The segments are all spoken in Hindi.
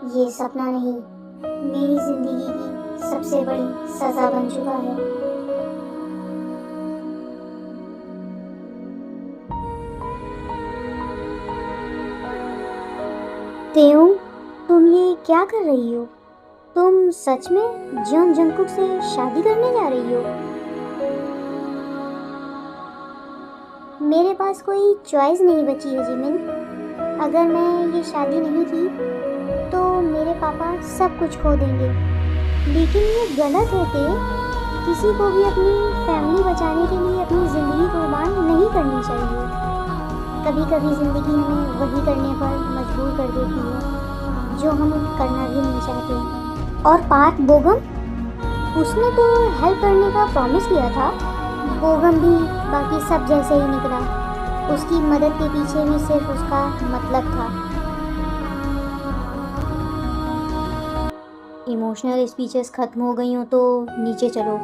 ये सपना नहीं, मेरी जिंदगी की सबसे बड़ी सजा बन चुका है। तेऊ, तुम ये क्या कर रही हो? तुम सच में जॉन जंगकुक से शादी करने जा रही हो? मेरे पास कोई चॉइस नहीं बची है जिमिन। अगर मैं ये शादी नहीं की तो मेरे पापा सब कुछ खो देंगे। लेकिन ये गलत है कि किसी को भी अपनी फैमिली बचाने के लिए अपनी ज़िंदगी कुर्बान नहीं करनी चाहिए। कभी कभी ज़िंदगी हमें वही करने पर मजबूर कर देती है जो हम करना भी नहीं चाहते। और पार्क बोगम, उसने तो हेल्प करने का प्रॉमिस किया था। बोगम भी बाकी सब जैसे ही निकला। उसकी मदद के पीछे भी सिर्फ उसका मतलब था। इमोशनल स्पीचेस खत्म हो गई हो तो नीचे चलो।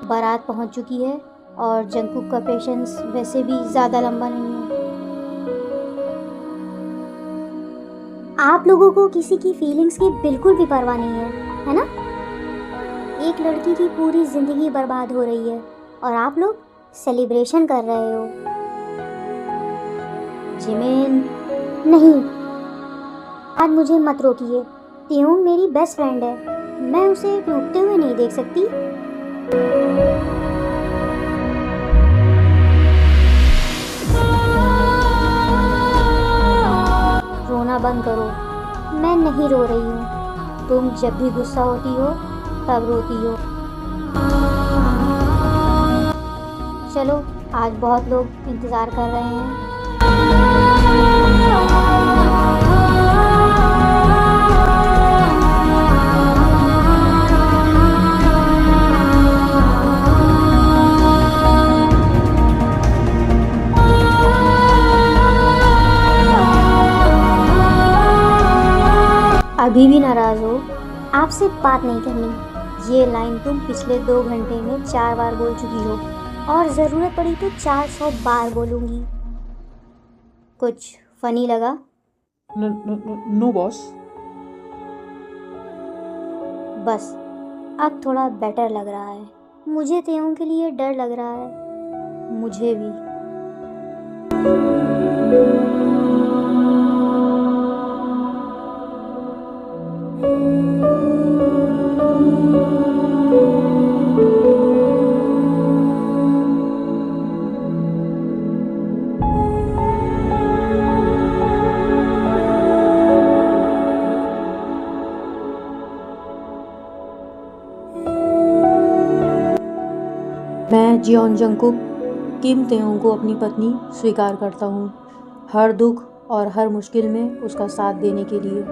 बारात पहुंच चुकी है और जंगकुक का पेशेंस वैसे भी ज़्यादा लंबा नहीं है। आप लोगों को किसी की फीलिंग्स की बिल्कुल भी परवाह नहीं है ना? एक लड़की की पूरी ज़िंदगी बर्बाद हो रही है और आप लोग सेलिब्रेशन कर रहे हो। जिमिन, नहीं, आज मुझे मत रोकिए। त्योंग मेरी बेस्ट फ्रेंड है, मैं उसे टूटते हुए नहीं देख सकती। रोना बंद करो, मैं नहीं रो रही हूँ। तुम जब भी गुस्सा होती हो तब रोती हो। चलो, आज बहुत लोग इंतज़ार कर रहे हैं। अभी भी नाराज़ हो? आपसे बात नहीं करनी। ये लाइन तुम पिछले 2 घंटे में 4 बार बोल चुकी हो और ज़रूरत पड़ी तो 400 बार बोलूँगी। कुछ फ़नी लगा? No boss. बस अब थोड़ा बेटर लग रहा है। मुझे त्यों के लिए डर लग रहा है। मुझे भी। मैं जियोन जंगकुक किम तेयोंग को अपनी पत्नी स्वीकार करता हूँ, हर दुख और हर मुश्किल में उसका साथ देने के लिए।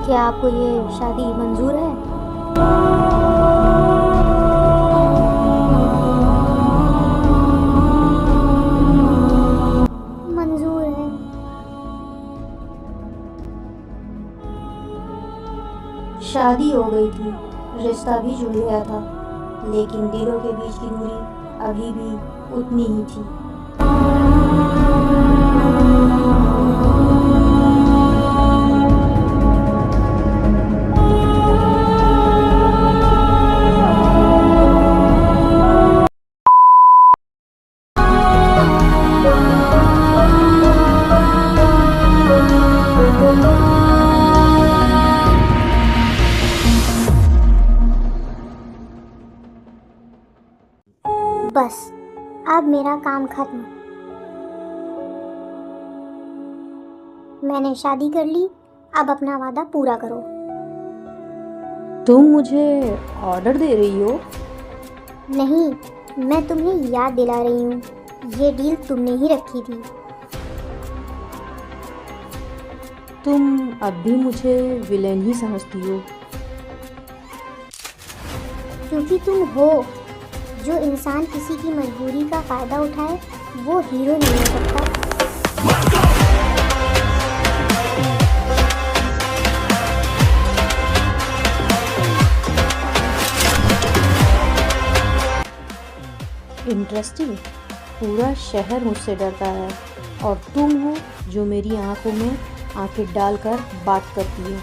क्या आपको ये शादी मंजूर है? मंजूर है। शादी हो गई थी, रिश्ता भी जुड़ गया था, लेकिन दिलों के बीच की दूरी अभी भी उतनी ही थी। बस अब मेरा काम खत्म। मैंने शादी कर ली, अब अपना वादा पूरा करो। तुम मुझे ऑर्डर दे रही हो? नहीं, मैं तुम्हें याद दिला रही हूँ। ये डील तुमने ही रखी थी। तुम अब भी मुझे विलेन ही समझती हो। क्योंकि तुम हो। जो इंसान किसी की मजबूरी का फ़ायदा उठाए वो हीरो नहीं हो सकता। इंटरेस्टिंग। पूरा शहर मुझसे डरता है और तुम हो जो मेरी आंखों में आंखें डालकर बात करती हो।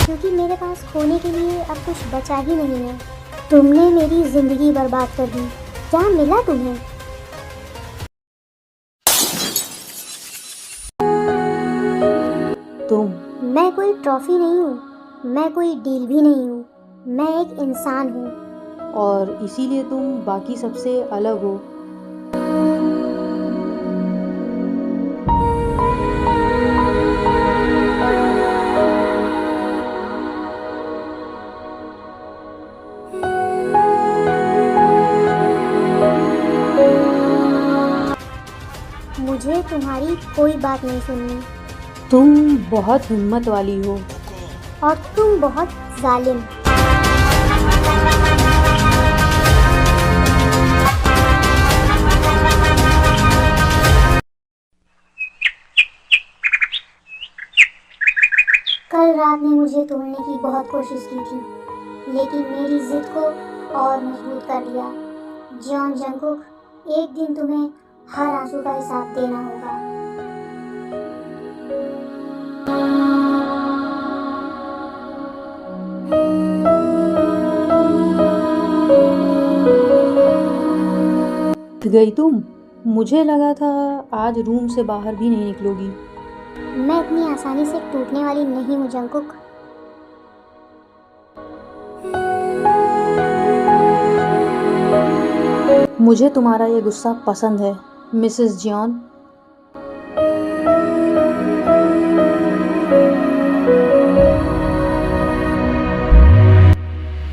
क्योंकि मेरे पास खोने के लिए अब कुछ बचा ही नहीं है। तुमने मेरी जिंदगी बर्बाद कर दी। क्या मिला तुम्हें? तुम मैं कोई ट्रॉफी नहीं हूँ, मैं कोई डील भी नहीं हूँ, मैं एक इंसान हूँ। और इसीलिए तुम बाकी सबसे अलग हो। मुझे तुम्हारी कोई बात नहीं सुननी। तुम बहुत हिम्मत वाली हो। और तुम बहुत जालिम। कल रात में मुझे तोड़ने की बहुत कोशिश की थी, लेकिन मेरी जिद को और मजबूत कर दिया। जॉन जंगकुक, एक दिन तुम्हें हर आंसू का हिसाब देना होगा। गई तुम। मुझे लगा था आज रूम से बाहर भी नहीं निकलोगी। मैं इतनी आसानी से टूटने वाली नहीं हूँ जंगकुक। मुझे तुम्हारा ये गुस्सा पसंद है मिसेस जॉन।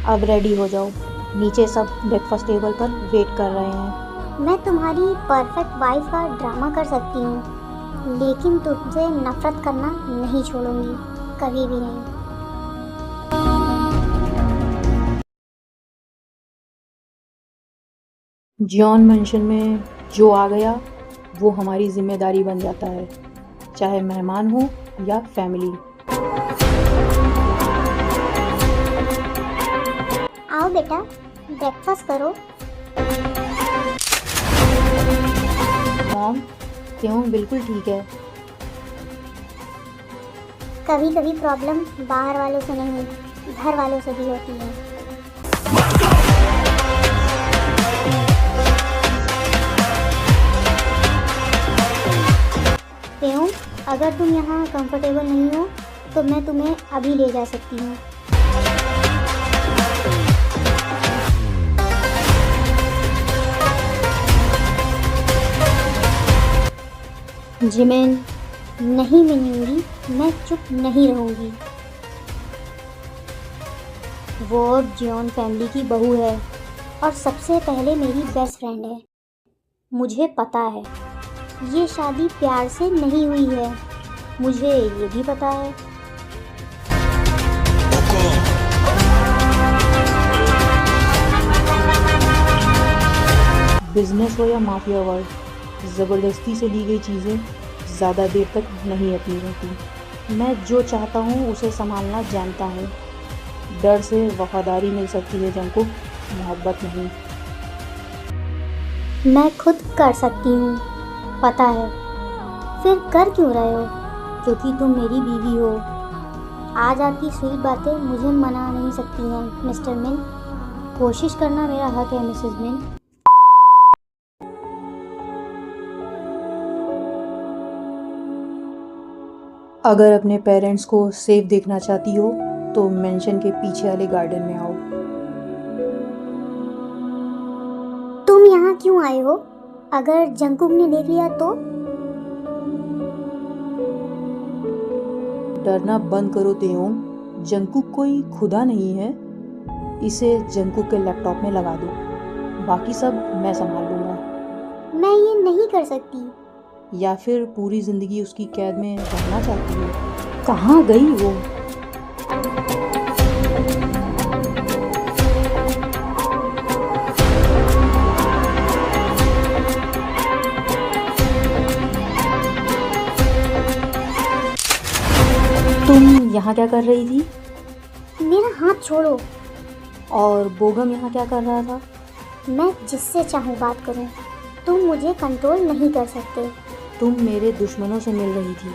अब रेडी हो जाओ, नीचे सब ब्रेकफास्ट टेबल पर वेट कर रहे हैं। मैं तुम्हारी परफेक्ट वाइफ का ड्रामा कर सकती हूँ, लेकिन तुमसे नफरत करना नहीं छोड़ूंगी, कभी भी नहीं। जॉन मेंशन में जो आ गया वो हमारी जिम्मेदारी बन जाता है, चाहे मेहमान हो या फैमिली। आओ बेटा, ब्रेकफास्ट करो। मॉम, क्यों? बिल्कुल ठीक है। कभी कभी प्रॉब्लम बाहर वालों से नहीं, घर वालों से भी होती है। क्यों? अगर तुम यहाँ कंफर्टेबल नहीं हो तो मैं तुम्हें अभी ले जा सकती हूँ। जिमिन, नहीं मिलूंगी, मैं चुप नहीं रहूंगी। वो जॉन फैमिली की बहू है और सबसे पहले मेरी बेस्ट फ्रेंड है। मुझे पता है ये शादी प्यार से नहीं हुई है, मुझे ये भी पता है। बिजनेस हो या माफिया वर्ल्ड, ज़बरदस्ती से ली गई चीज़ें ज़्यादा देर तक नहीं अपनी रहती। मैं जो चाहता हूँ उसे संभालना जानता हूँ। डर से वफादारी मिल सकती है जंगकुक, मोहब्बत नहीं। मैं खुद कर सकती हूँ, पता है। फिर कर क्यों रहे हो? क्योंकि तुम मेरी बीवी हो। आज आपकी स्वीट बातें मुझे मना नहीं सकती हैं मिस्टर मिन। कोशिश करना मेरा हक है मिसेस मिन। अगर अपने पेरेंट्स को सेफ देखना चाहती हो तो मेंशन के पीछे वाले गार्डन में आओ। तुम यहाँ क्यों आए हो? अगर जंगकुक ने देख लिया तो? डरना बंद करो तेओम, जंगकुक कोई खुदा नहीं है। इसे जंगकुक के लैपटॉप में लगा दो, बाकी सब मैं संभाल लूँगा। मैं ये नहीं कर सकती। या फिर पूरी ज़िंदगी उसकी कैद में रहना चाहती हो? कहाँ गई वो? तुम यहाँ क्या कर रही थी? मेरा हाथ छोड़ो। और बोगम यहाँ क्या कर रहा था? मैं जिससे चाहूँ बात करूँ, तुम मुझे कंट्रोल नहीं कर सकते। तुम मेरे दुश्मनों से मिल रही थी।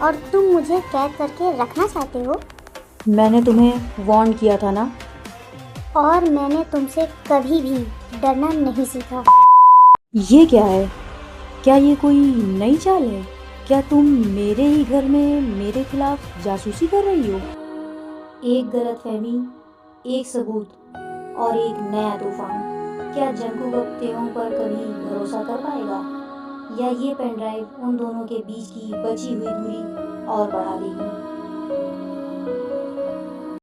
और तुम मुझे कैद करके रखना चाहते हो। मैंने तुम्हें वार्न किया था ना। और मैंने तुमसे कभी भी डरना नहीं सीखा। ये क्या है? क्या ये कोई नई चाल है? क्या तुम मेरे ही घर में मेरे खिलाफ जासूसी कर रही हो? एक गलतफहमी, एक सबूत और एक नया तूफान। क्या जंकू अब तेओं पर कभी भरोसा कर पाएगा, या ये पेन ड्राइव उन दोनों के बीच की बची हुई दूरी और बढ़ा देगी?